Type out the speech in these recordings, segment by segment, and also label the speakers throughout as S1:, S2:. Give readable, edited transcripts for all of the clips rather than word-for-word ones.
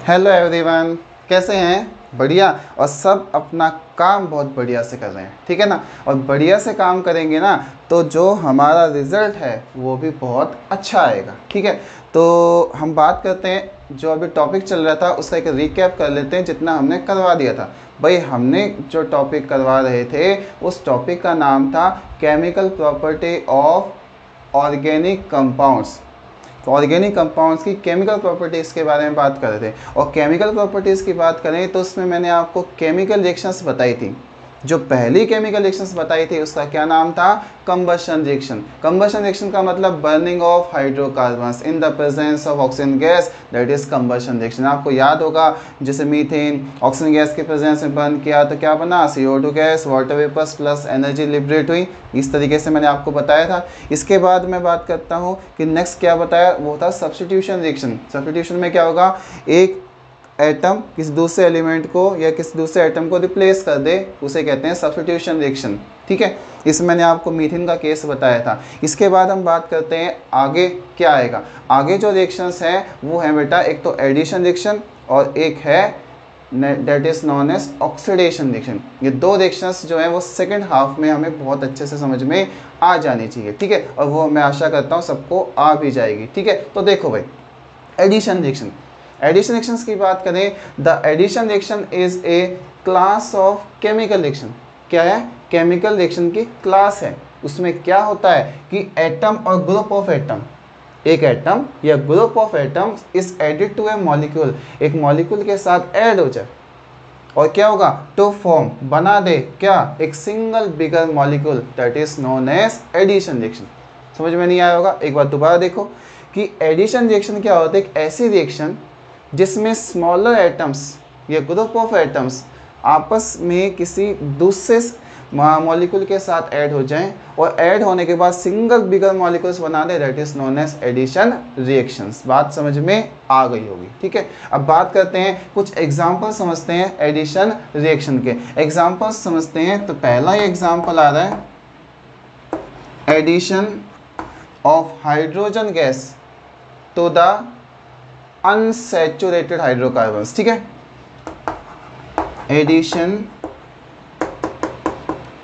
S1: Hello everyone, कैसे हैं? बढ़िया। और सब अपना काम बहुत बढ़िया से कर रहे हैं, ठीक है ना। और बढ़िया से काम करेंगे ना तो जो हमारा रिज़ल्ट है वो भी बहुत अच्छा आएगा, ठीक है। तो हम बात करते हैं, जो अभी टॉपिक चल रहा था उसका एक रिकैप कर लेते हैं जितना हमने करवा दिया था। भाई हमने जो टॉपिक करवा रहे थे उस टॉपिक का नाम था chemical property of organic compounds. तो ऑर्गेनिक कंपाउंड्स की केमिकल प्रॉपर्टीज़ के बारे में बात कर रहे थे। और केमिकल प्रॉपर्टीज़ की बात करें तो उसमें मैंने आपको केमिकल रिएक्शंस बताई थी। जो पहली केमिकल रिएक्शंस बताई थी उसका क्या नाम था? Combustion reaction. कंबशन रिएक्शन का मतलब burning of hydrocarbons in the presence of oxygen gas, that is combustion reaction. आपको याद होगा, जैसे मीथेन ऑक्सीजन गैस के प्रेजेंस में बर्न किया तो क्या बना? CO2 gas, water vapours plus energy liberate हुई। इस तरीके से मैंने आपको बताया था। इसके बाद मैं बात करता हूँ कि नेक्स्ट क्या बताया, वो था सब्स्टिट्यूशन रिएक्शन। सब्स्टिट्यूशन में क्या होगा? एक एटम किसी दूसरे एलिमेंट को या किसी दूसरे एटम को रिप्लेस कर दे, उसे कहते हैं सब्स्टिट्यूशन रिएक्शन, ठीक है। इसमें मैंने आपको मीथेन का केस बताया था। इसके बाद हम बात करते हैं आगे क्या आएगा। आगे जो रिएक्शंस हैं वो है बेटा, एक तो एडिशन रिएक्शन और एक है that is known as oxidation reaction. ये दो रिएक्शंस जो हैं वो सेकंड हाफ में हमें बहुत अच्छे से समझ में आ जानी चाहिए, ठीक है। और वो मैं आशा करता हूँ सबको आ भी जाएगी, ठीक है। तो देखो भाई, एडिशन रिएक्शन। एडिशन रिएक्शंस की बात करें, the addition reaction is a class of chemical reaction. क्या है? केमिकल रिएक्शन की क्लास है। उसमें क्या होता है कि एटम और ग्रुप ऑफ एटम, एक एटम या group of atom is added to a molecule, एक मॉलिक्यूल के साथ ऐड हो जाए और क्या होगा? टू फॉर्म, बना दे क्या? एक single bigger molecule, that is known as addition reaction. समझ में नहीं आया होगा? एक बार दोबारा देखो कि एडिशन रिएक्शन क्या होता है। एक ऐसी रिएक्शन जिसमें स्मॉलर एटम्स या ग्रुप ऑफ एटम्स आपस में किसी दूसरे मॉलिक्यूल के साथ ऐड हो जाएं और ऐड होने के बाद सिंगल बिगर मॉलिक्यूल्स बना दे, that is known as addition reactions. बात समझ में आ गई होगी, ठीक है। अब बात करते हैं, कुछ एग्जांपल समझते हैं एडिशन रिएक्शन के। एग्जांपल्स समझते हैं। तो पहला ही एग्जांपल आ रहा है, addition of hydrogen gas to the unsaturated hydrocarbons, ठीक है। Addition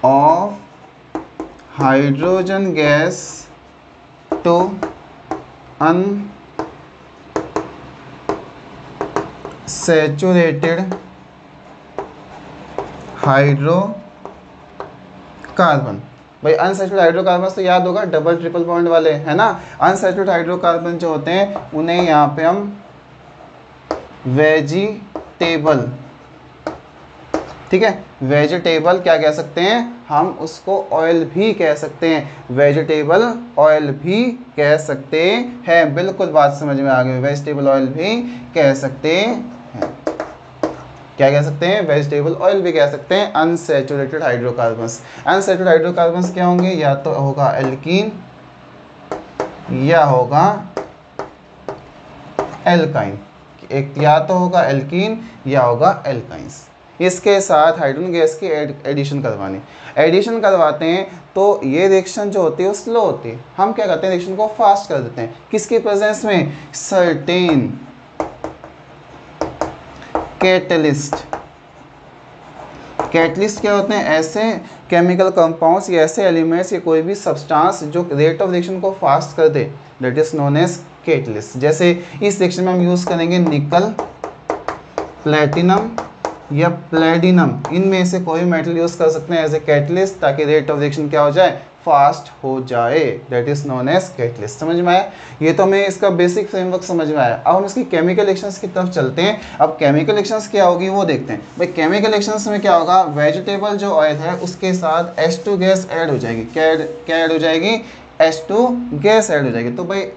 S1: of hydrogen gas to unsaturated hydrocarbon. भाई अनसैचुरेटेड हाइड्रोकार्बन तो याद होगा, डबल ट्रिपल बॉन्ड वाले, है ना। अनसैचुरेटेड हाइड्रोकार्बन जो होते हैं उन्हें यहाँ पे हम वेजिटेबल, ठीक है, वेजिटेबल क्या कह सकते हैं हम? उसको ऑयल भी कह सकते हैं, वेजिटेबल ऑयल भी कह सकते हैं। बिल्कुल बात समझ में आ गई, वेजिटेबल ऑयल भी कह सकते हैं। क्या कह सकते हैं? वेजिटेबल ऑयल भी कह सकते हैं। अनसैचुरेटेड हाइड्रोकार्बन्स, अनसैचुरेटेड हाइड्रोकार्बन्स क्या होंगे? या तो होगा एल्कीन या होगा एल्काइन। एक या तो होगा एल्कीन या होगा एल्काइंस। इसके साथ हाइड्रोजन गैस की एडिशन करवानी, एडिशन करवाते हैं तो ये रिएक्शन जो होती है वो स्लो होती है। हम क्या करते हैं? रिएक्शन को फास्ट कर देते हैं। किसकी प्रेजेंस में? Certain catalyst. कैटलिस्ट क्या होते हैं? ऐसे केमिकल कंपाउंड्स या ऐसे एलिमेंट्स या कोई भी सब्सटेंस जो रेट ऑफ रिएक्शन को फास्ट कर दे, that is known as catalyst. जैसे इस रिएक्शन में हम यूज करेंगे निकल, प्लेटिनम या प्लेडिनम, इनमें से कोई मेटल यूज कर सकते हैं एज ए कैटलिस्ट, ताकि रेट ऑफ रिएक्शन क्या हो जाए? फास्ट हो जाए, that is known as catalyst. समझ में आया? ये तो हमें इसका बेसिक फ्रेमवर्क समझ में आया। अब हम इसकी केमिकल रिएक्शंस की तरफ चलते हैं। अब केमिकल रिएक्शंस क्या होगी वो देखते हैं। भाई केमिकल रिएक्शंस में क्या होगा? वेजिटेबल जो ऑयल है उसके साथ H2 गैस ऐड हो जाएगी। क्या ऐड हो जाएगी? H2 गैस ऐड हो जाएगी। तो भाई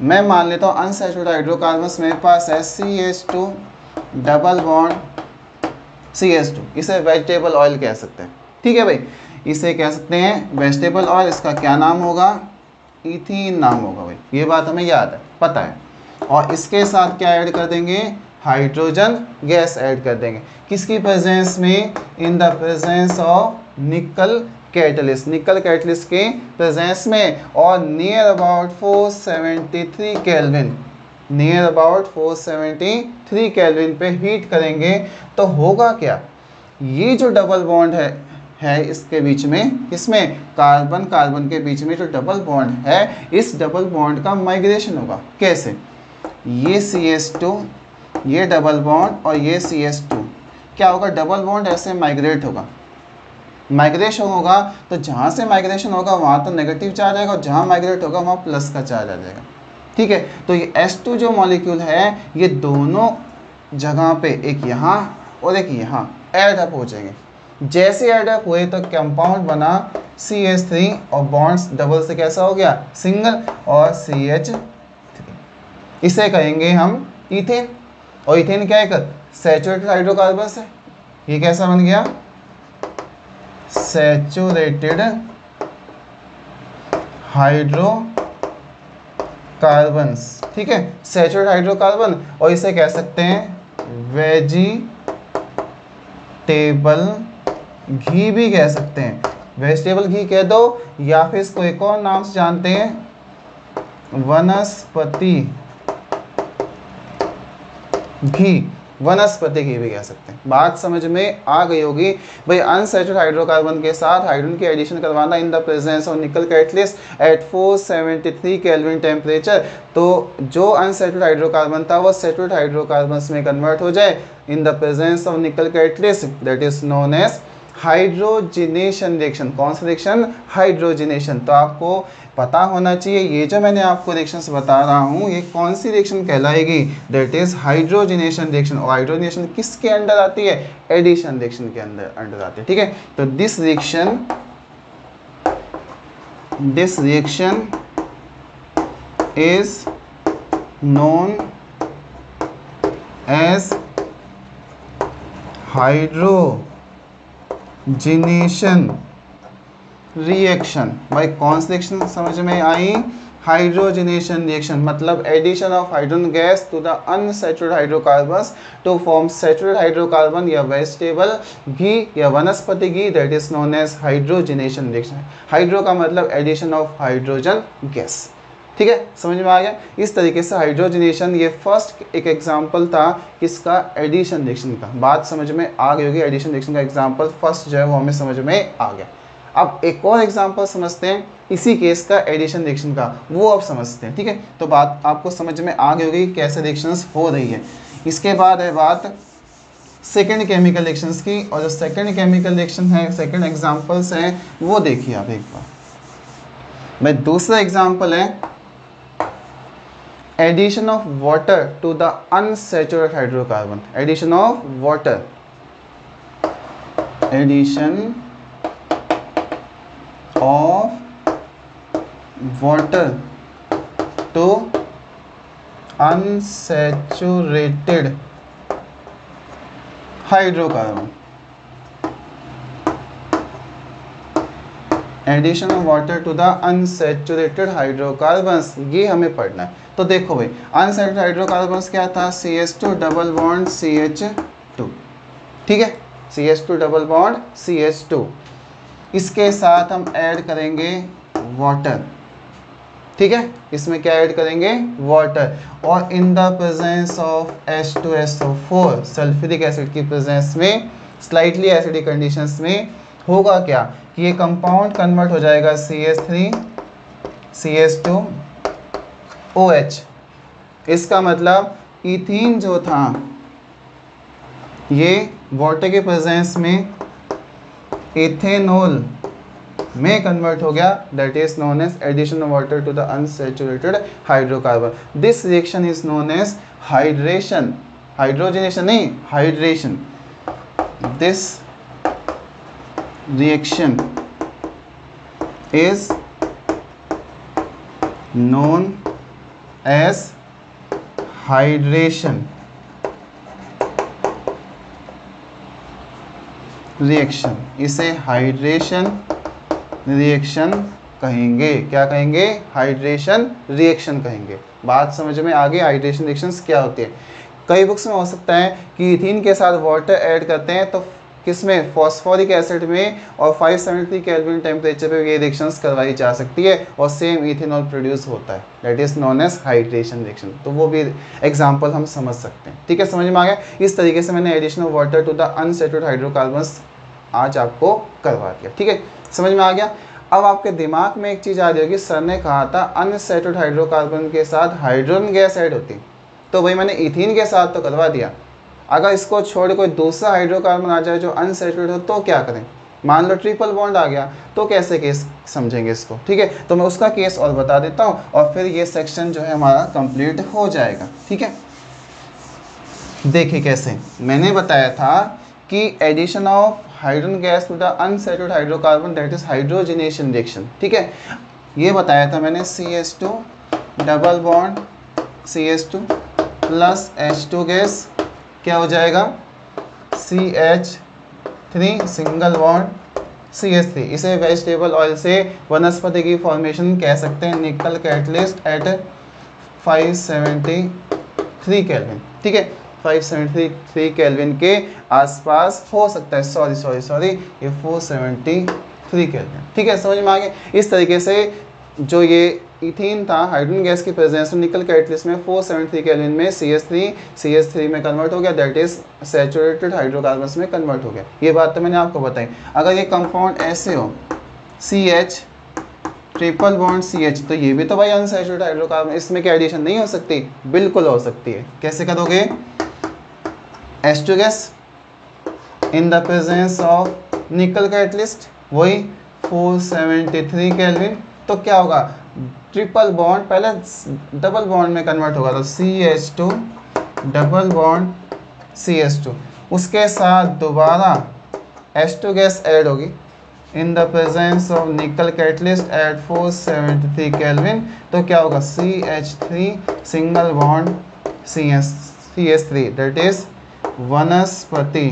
S1: मैं मान लेता हूँ अनसैचुरेटेड हाइड्रोकार्बन्स मेरे पास है CH2 डबल बॉन्ड CH2, इसे वेजिटेबल ऑयल कह सकते हैं, ठीक है भाई। इसे कह सकते हैं वेजिटेबल ऑयल। इसका क्या नाम होगा? इथीन नाम होगा भाई। ये बात हमें याद है, पता है। और इसके साथ क्या ऐड कर देंगे? हाइड्रोजन गैस ऐड कर देंगे। किसकी प्रेजेंस में? इन the presence of nickel catalyst, निकल कैटलिस्ट के प्रेजेंस में, और near about 473 kelvin, near about 473 kelvin पे हीट करेंगे तो होगा क्या, ये जो डबल बॉन्ड है इसके बीच में, इसमें कार्बन कार्बन के बीच में जो डबल बॉन्ड है, इस डबल बॉन्ड का माइग्रेशन होगा। कैसे, ये CH2, ये डबल बॉन्ड और ये CH2, क्या होगा, डबल बॉन्ड ऐसे माइग्रेट होगा। माइग्रेशन होगा तो जहाँ से माइग्रेशन होगा वहाँ तो नेगेटिव चार्ज आएगा और जहाँ माइग्रेट होगा वहाँ प्लस का चार्ज आ जाएगा। ठीक है, तो ये H2 जो मॉलिक्यूल है ये दोनों जगह पे, एक यहाँ और एक यहाँ, ऐड अप हो जाएंगे। जैसे ऐड अप हुए तो कंपाउंड बना CH3 और बॉन्ड्स डबल से कैसा हो गया, सिंगल, और CH3। इसे कहेंगे हम इथेन। और इथेन क्या है, सैचुरेटेड हाइड्रोकार्बन है। ये कैसा बन गया, सैचुरेटेड हाइड्रोकार्बन्स। ठीक है, सैचुरेटेड हाइड्रोकार्बन, और इसे कह सकते हैं वेजिटेबल घी भी कह सकते हैं, वेजिटेबल घी कह दो, या फिर इसको एक और नाम से जानते हैं, वनस्पति घी, वनस्पति घी भी कह सकते हैं। बात समझ में आ गई होगी भाई। अनसैचुरेटेड हाइड्रोकार्बन के साथ हाइड्रोजन की एडिशन करवाना in the presence of nickel catalyst at 473 kelvin temperature. तो जो अनसैचुरेटेड हाइड्रोकार्बन था वो सैचुरेटेड हाइड्रोकार्बन में कन्वर्ट हो जाए in the presence of nickel catalyst, that is known as hydrogenation reaction. कौन सा रिएक्शन, हाइड्रोजिनेशन। तो आपको पता होना चाहिए ये जो मैंने आपको रिएक्शंस बता रहा हूँ ये कौन सी रिएक्शन कहलाएगी, दैट इज हाइड्रोजिनेशन रिएक्शन। और हाइड्रोजिनेशन किसके अंडर आती है, एडिशन रिएक्शन के अंडर आती है। ठीक है, तो this reaction is known as hydrogenation reaction. भाई कौन सी रिएक्शन समझ में आई, हाइड्रोजिनेशन रिएक्शन, मतलब addition of hydrogen gas to the unsaturated hydrocarbons to form saturated hydrocarbon या वेजिटेबल घी या वनस्पति घी, that is known as hydrogenation reaction. Hydro का मतलब एडिशन ऑफ हाइड्रोजन गैस। ठीक है, समझ में आ गया। इस तरीके से हाइड्रोजिनेशन, ये फर्स्ट एक एग्जांपल था किसका, एडिशन रिएक्शन का। बात समझ में आ गई होगी, एडिशन रिएक्शन का एग्जांपल फर्स्ट जो है वो हमें समझ में आ गया। अब एक और एग्जांपल समझते हैं इसी केस का, एडिशन रिएक्शन का, वो अब समझते हैं। ठीक है, तो बात आपको समझ में आ गई होगी कैसे रिएक्शंस हो रही है। इसके बाद है बात सेकेंड केमिकल रिएक्शंस की, और जो सेकेंड केमिकल रिएक्शन है, सेकेंड एग्जांपल्स हैं वो देखिए आप एक बार। भाई दूसरा एग्जांपल है addition of water to the unsaturated hydrocarbon. Addition of water, addition of water to unsaturated hydrocarbon। Addition of water to the unsaturated hydrocarbons, ये हमें पढ़ना है। तो देखो भाई अनसैचुरेटेड हाइड्रोकार्बन्स क्या था, CH2 डबल बॉन्ड CH2। ठीक है, CH2 डबल बॉन्ड CH2, इसके साथ हम ऐड करेंगे वाटर। ठीक है, इसमें क्या ऐड करेंगे, वाटर, और इन the presence of H2SO4 sulphuric acid की प्रेजेंस में, स्लाइटली एसिडिक कंडीशंस में होगा क्या कि ये कंपाउंड कन्वर्ट हो जाएगा CH3 CH2OH। इसका मतलब इथीन जो था ये वाटर के प्रेजेंस में इथेनॉल में कन्वर्ट हो गया, that is known as addition of water to the unsaturated hydrocarbon. This reaction is known as hydration, hydrogenation नहीं, hydration. This reaction is known as hydration reaction. इसे हाइड्रेशन रिएक्शन कहेंगे। क्या कहेंगे, hydration reaction कहेंगे। बात समझ में आ गई, हाइड्रेशन रिएक्शंस क्या होती है। कई बुक्स में हो सकता है कि इथीन के साथ वाटर ऐड करते हैं तो किसमें, फॉस्फोरिक एसिड में, और 573 केल्विन टेम्परेचर पे ये रिएक्शंस करवाई जा सकती है और सेम इथेनॉल प्रोड्यूस होता है, that is known as hydration reaction. तो वो भी एग्जांपल हम समझ सकते हैं। ठीक है, समझ में आ गया। इस तरीके से मैंने addition of water to the unsaturated hydrocarbons आज आपको करवा दिया। ठीक है, समझ में आ गया। अब आपके दिमाग में एक चीज़ आ रही होगी, सर ने कहा था अनसैचुरेटेड हाइड्रोकार्बन के साथ हाइड्रोजन गैस ऐड होती, तो भाई मैंने इथीन के साथ तो करवा दिया, अगर इसको छोड़ कोई दूसरा हाइड्रोकार्बन आ जाए जो अनसैचुरेटेड हो तो क्या करें। मान लो ट्रिपल बॉन्ड आ गया तो कैसे केस समझेंगे इसको। ठीक है, तो मैं उसका केस और बता देता हूँ और फिर ये सेक्शन जो है हमारा कंप्लीट हो जाएगा। ठीक है, देखिए कैसे मैंने बताया था कि addition of hydrogen gas to the unsaturated hydrocarbon that is hydrogenation reaction. ठीक है, ये बताया था मैंने CH2 double bond CH2 plus H2 gas क्या हो जाएगा CH3 सिंगल बॉन्ड CH3। इसे वेजिटेबल ऑयल से वनस्पति की फॉर्मेशन कह सकते हैं, निकल कैटलिस्ट एट 573 केल्विन। ठीक है, 573 केल्विन के आसपास हो सकता है, सॉरी ये 473 केल्विन। ठीक है, समझ में आ गया। इस तरीके से जो ये इथीन था हाइड्रोजन गैस की प्रेजेंस में निकल कैटलिस्ट में 473 केल्विन में CH3 में कन्वर्ट हो गया, दैट इज सैचुरेटेड हाइड्रोकार्बन्स में कन्वर्ट हो गया। ये बात तो मैंने आपको बताई। अगर ये कंपाउंड ऐसे हो CH ट्रिपल बॉन्ड CH, तो ये भी तो भाई अनसैचुरेटेड हाइड्रोकार्बन, इसमें क्या एडिशन नहीं हो सकती, बिल्कुल हो सकती है। कैसे करोगे, H2 gas in the presence of nickel catalyst वही 473 केल्विन, तो क्या होगा ट्रिपल बॉन्ड पहले डबल बॉन्ड में कन्वर्ट होगा, तो CH2 डबल बॉन्ड CH2, उसके साथ दोबारा H2 गैस ऐड होगी in the presence of nickel catalyst at 473 kelvin, तो क्या होगा CH3 single bond CH3 that is वनस्पति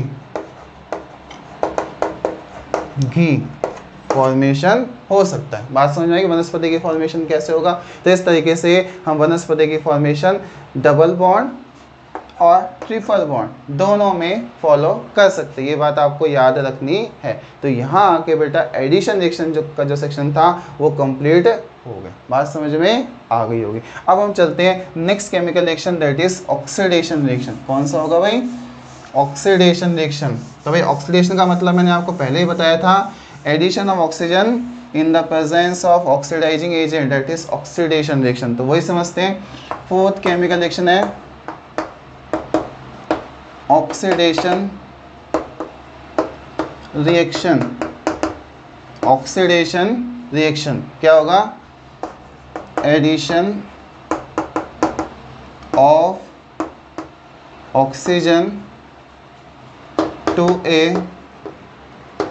S1: घी फॉर्मेशन हो सकता है। बात समझ में आएगी, वनस्पति की फॉर्मेशन कैसे होगा। तो इस तरीके से हम वनस्पति की फॉर्मेशन डबल बॉन्ड और ट्रिपल बॉन्ड दोनों में फॉलो कर सकते हैं, ये बात आपको याद रखनी है। तो यहाँ आके बेटा एडिशन रिएक्शन जो सेक्शन था वो कंप्लीट हो गया, बात समझ में आ गई होगी। अब हम चलते हैं next chemical reaction that is oxidation reaction. कौन सा होगा भाई, ऑक्सीडेशन रिएक्शन। तो भाई ऑक्सीडेशन का मतलब मैंने आपको पहले ही बताया था, addition of oxygen in the presence of oxidising agent that is oxidation reaction. तो वही समझते हैं। फोर्थ केमिकल रिएक्शन है ऑक्सीडेशन रिएक्शन। ऑक्सीडेशन रिएक्शन क्या होगा, addition of oxygen to a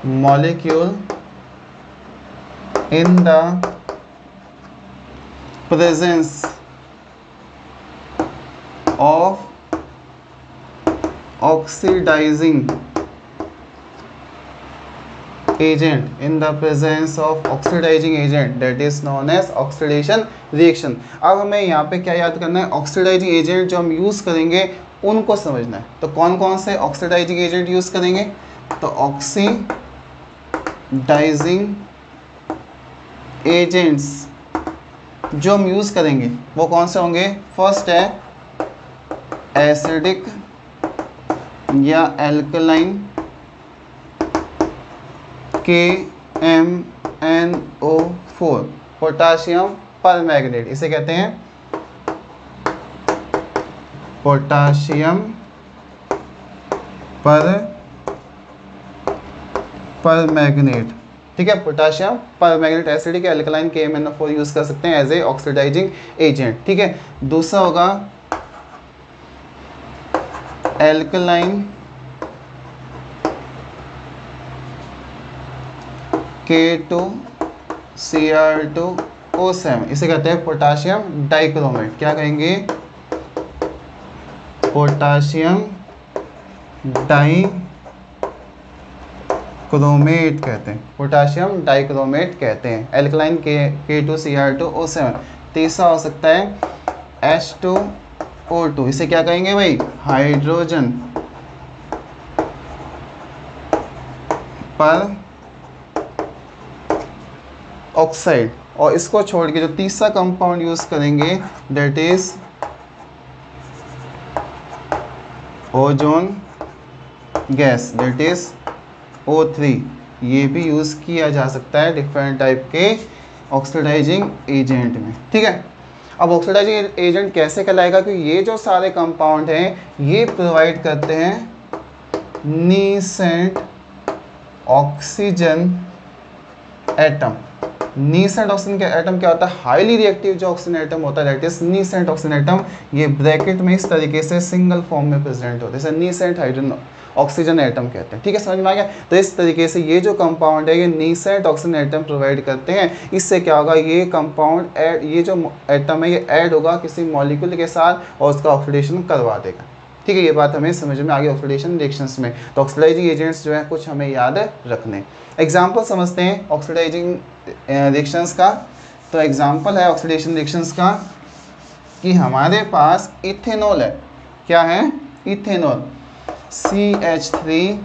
S1: molecule in the presence of oxidizing agent in the presence of oxidizing agent that is known as oxidation reaction। अब हमें यहाँ पे क्या याद करना है, ऑक्सीडाइजिंग एजेंट जो हम यूज़ करेंगे उनको समझना है। तो कौन कौन से ऑक्सीडाइजिंग एजेंट यूज़ करेंगे, तो ऑक्सीडाइजिंग एजेंट्स जो हम यूज़ करेंगे वो कौन से होंगे, फर्स्ट है एसिडिक या एल्कलाइन KMnO4 पोटाशियम परमैंगनेट, इसे कहते हैं पोटाशियम परमैंगनेट। ठीक है, पोटाशियम परमैंगनेट एसिडिक या एल्कलाइन KMnO4 यूज कर सकते हैं एज ए ऑक्सीडाइजिंग एजेंट। ठीक है, दूसरा होगा एल्कलाइन K2Cr2O7, इसे कहते हैं पोटाशियम डाइक्रोमेट। क्या कहेंगे, पोटाशियम डाइक्रोमेट कहते हैं, पोटाशियम डाइक्रोमेट कहते हैं, एल्कलाइन K2Cr2O7। तीसरा हो सकता है H2O2, इसे क्या कहेंगे भाई, हाइड्रोजन पर ऑक्साइड, और इसको छोड़ के जो तीसरा कंपाउंड यूज करेंगे that is ozone gas, that is O3। ये भी यूज किया जा सकता है डिफरेंट टाइप के ऑक्सीडाइजिंग एजेंट में, ठीक है। अब ऑक्सीडाइजिंग एजेंट कैसे कहलाएगा, क्योंकि ये जो सारे कंपाउंड हैं ये प्रोवाइड करते हैं नीसेंट ऑक्सीजन एटम। नीसेंट ऑक्सीजन का एटम क्या होता है, हाईली रिएक्टिव जो ऑक्सीजन एटम होता है दैट इज नीसेंट ऑक्सीजन एटम। ये ब्रैकेट में इस तरीके से सिंगल फॉर्म में प्रेजेंट होते हैं, जैसे नीसेंट हाइड्रोजन ऑक्सीजन एटम कहते हैं, ठीक है, समझ में आ गया। तो इस तरीके से ये जो कंपाउंड है ये नीसेंट ऑक्सीजन एटम प्रोवाइड करते हैं। इससे क्या होगा, ये कंपाउंड ऐड, ये जो एटम है ये ऐड होगा किसी मॉलिक्यूल के साथ और उसका ऑक्सीडेशन करवा देगा, ठीक है। ये बात हमें समझ में आ गई ऑक्सीडेशन रिएक्शंस में। तो ऑक्सीडाइजिंग एजेंट्स जो है कुछ हमें याद रखने। एग्जाम्पल समझते हैं ऑक्सीडाइजिंग रिएक्शंस का। तो एग्जाम्पल है ऑक्सीडेशन रिएक्शंस का कि हमारे पास इथेनॉल है, क्या है, इथेनॉल, CH3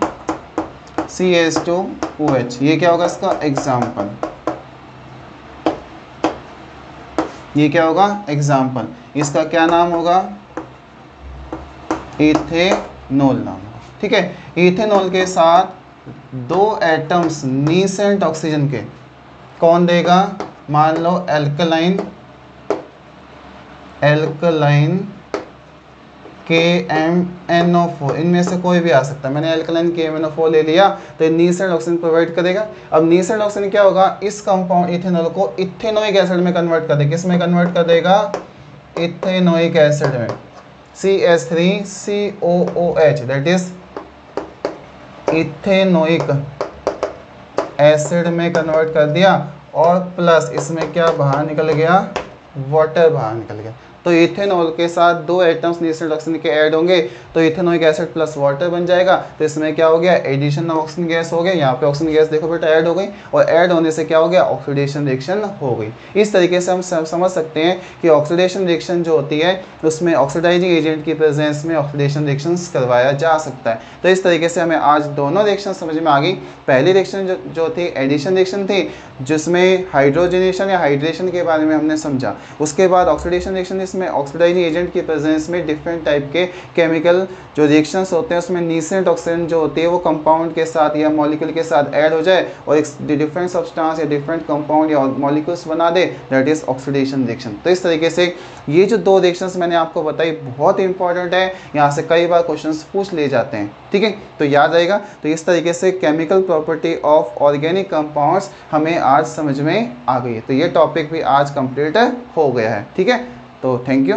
S1: CH2OH, ये क्या होगा इसका एग्जाम्पल, ये क्या होगा एग्जाम्पल, इसका क्या नाम होगा, इथेनॉल नाम होगा, ठीक है। इथेनॉल के साथ दो एटम्स नीसेंट ऑक्सीजन के कौन देगा, मान लो एल्कलाइन KMNO4, इनमें से कोई भी आ सकता है। मैंने एल्कलाइन KMNO4 ले लिया तो नीसेंट ऑक्सीजन प्रोवाइड करेगा। अब नीसेंट ऑक्सीजन क्या होगा, इस कंपाउंड इथेनॉल को इथेनोइक एसिड में कन्वर्ट कर देगा, किस में कन्वर्ट कर देगा, इथेनोइक एसिड में, CH3COOH that is ethanoic acid में कन्वर्ट कर दिया, और प्लस इसमें क्या बाहर निकल गया, वाटर बाहर निकल गया। तो इथेनॉल के साथ दो एटम्स नीसेंट ऑक्सीजन के ऐड होंगे तो इथेनोइक एसिड प्लस वाटर बन जाएगा। तो इसमें क्या हो गया, एडिशन ऑफ ऑक्सीजन गैस हो गया, यहाँ पे ऑक्सीजन गैस देखो बेटा ऐड हो गई, और ऐड होने से क्या हो गया, ऑक्सीडेशन रिएक्शन हो गई। इस तरीके से हम समझ सकते हैं कि ऑक्सीडेशन रिएक्शन जो होती है उसमें ऑक्सीडाइजिंग एजेंट की प्रेजेंस में ऑक्सीडेशन रिएक्शन करवाया जा सकता है। तो इस तरीके से हमें आज दोनों रिएक्शन समझ में आ गई। पहली रिएक्शन जो थी एडिशन रिएक्शन थी, जिसमें हाइड्रोजनेशन या हाइड्रेशन के बारे में हमने समझा। उसके बाद ऑक्सीडेशन रिएक्शन, इसमें ऑक्सीडाइजिंग एजेंट की प्रेजेंस में डिफरेंट टाइप के केमिकल जो रिएक्शंस होते हैं उसमें नीसेंट ऑक्सीजन जो होती है वो कंपाउंड के साथ या मॉलिक्यूल के साथ ऐड हो जाए और एक डिफरेंट सब्सटेंस या डिफरेंट कंपाउंड या मॉलिक्यूल्स बना दे, दैट इज ऑक्सीडेशन रिएक्शन। तो इस तरीके से ये जो दो रिएक्शंस मैंने आपको बताई बहुत इंपॉर्टेंट है, यहाँ से कई बार क्वेश्चंस पूछ ले जाते हैं, ठीक है, तो याद रहेगा। तो इस तरीके से chemical property of organic compounds हमें आज समझ में आ गई है। तो ये टॉपिक भी आज कंप्लीट हो गया है, ठीक है। तो थैंक यू।